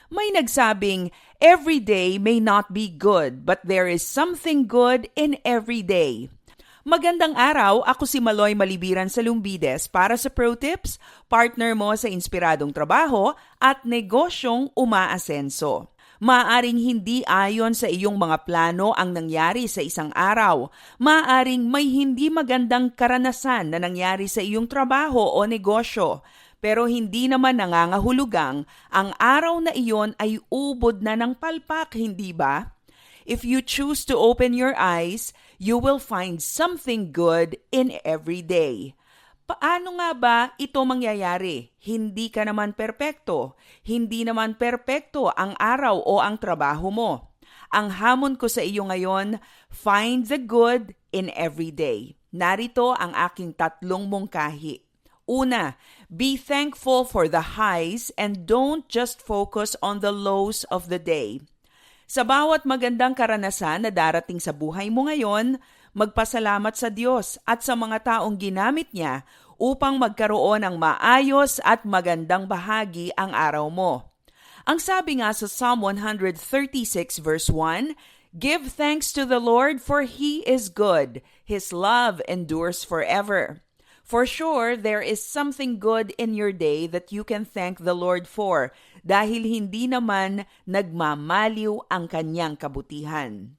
May nagsabing, every day may not be good, but there is something good in every day. Magandang araw, ako si Maloy Malibiran sa Lumbides para sa Pro Tips, partner mo sa inspiradong trabaho at negosyong umaasenso. Maaring hindi ayon sa iyong mga plano ang nangyari sa isang araw. Maaring may hindi magandang karanasan na nangyari sa iyong trabaho o negosyo. Pero hindi naman nangangahulugang ang araw na iyon ay ubod na ng palpak, hindi ba? If you choose to open your eyes, you will find something good in every day. Paano nga ba ito mangyayari? Hindi ka naman perpekto. Hindi naman perpekto ang araw o ang trabaho mo. Ang hamon ko sa iyo ngayon, find the good in every day. Narito ang aking 3 mungkahi. Una, be thankful for the highs and don't just focus on the lows of the day. Sa bawat magandang karanasan na darating sa buhay mo ngayon, magpasalamat sa Diyos at sa mga taong ginamit niya upang magkaroon ng maayos at magandang bahagi ang araw mo. Ang sabi nga sa Psalm 136 verse 1, give thanks to the Lord for He is good. His love endures forever. For sure, there is something good in your day that you can thank the Lord for dahil hindi naman nagmamaliw ang kanyang kabutihan.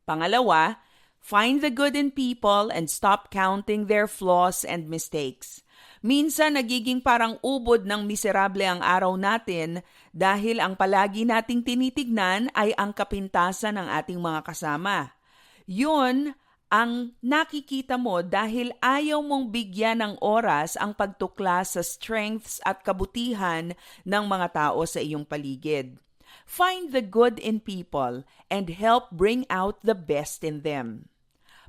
Pangalawa, find the good in people and stop counting their flaws and mistakes. Minsan nagiging parang ubod ng miserable ang araw natin dahil ang palagi nating tinitignan ay ang kapintasan ng ating mga kasama. Yun ang nakikita mo dahil ayaw mong bigyan ng oras ang pagtuklas sa strengths at kabutihan ng mga tao sa iyong paligid. Find the good in people and help bring out the best in them.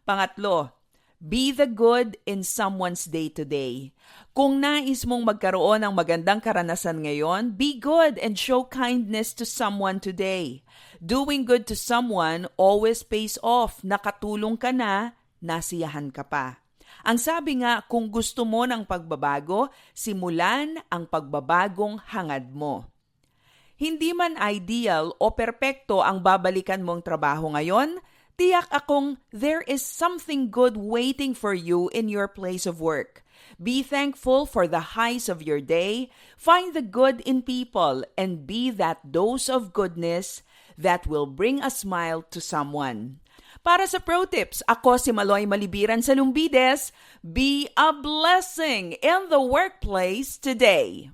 Pangatlo, be the good in someone's day-to-day. Kung nais mong magkaroon ng magandang karanasan ngayon, be good and show kindness to someone today. Doing good to someone always pays off. Nakatulong ka na, nasiyahan ka pa. Ang sabi nga, kung gusto mo ng pagbabago, simulan ang pagbabagong hangad mo. Hindi man ideal o perpekto ang babalikan mong trabaho ngayon, tiyak akong there is something good waiting for you in your place of work. Be thankful for the highs of your day, find the good in people, and be that dose of goodness that will bring a smile to someone. Para sa Pro Tips, ako si Maloy Malibiran sa Lumbides. Be a blessing in the workplace today.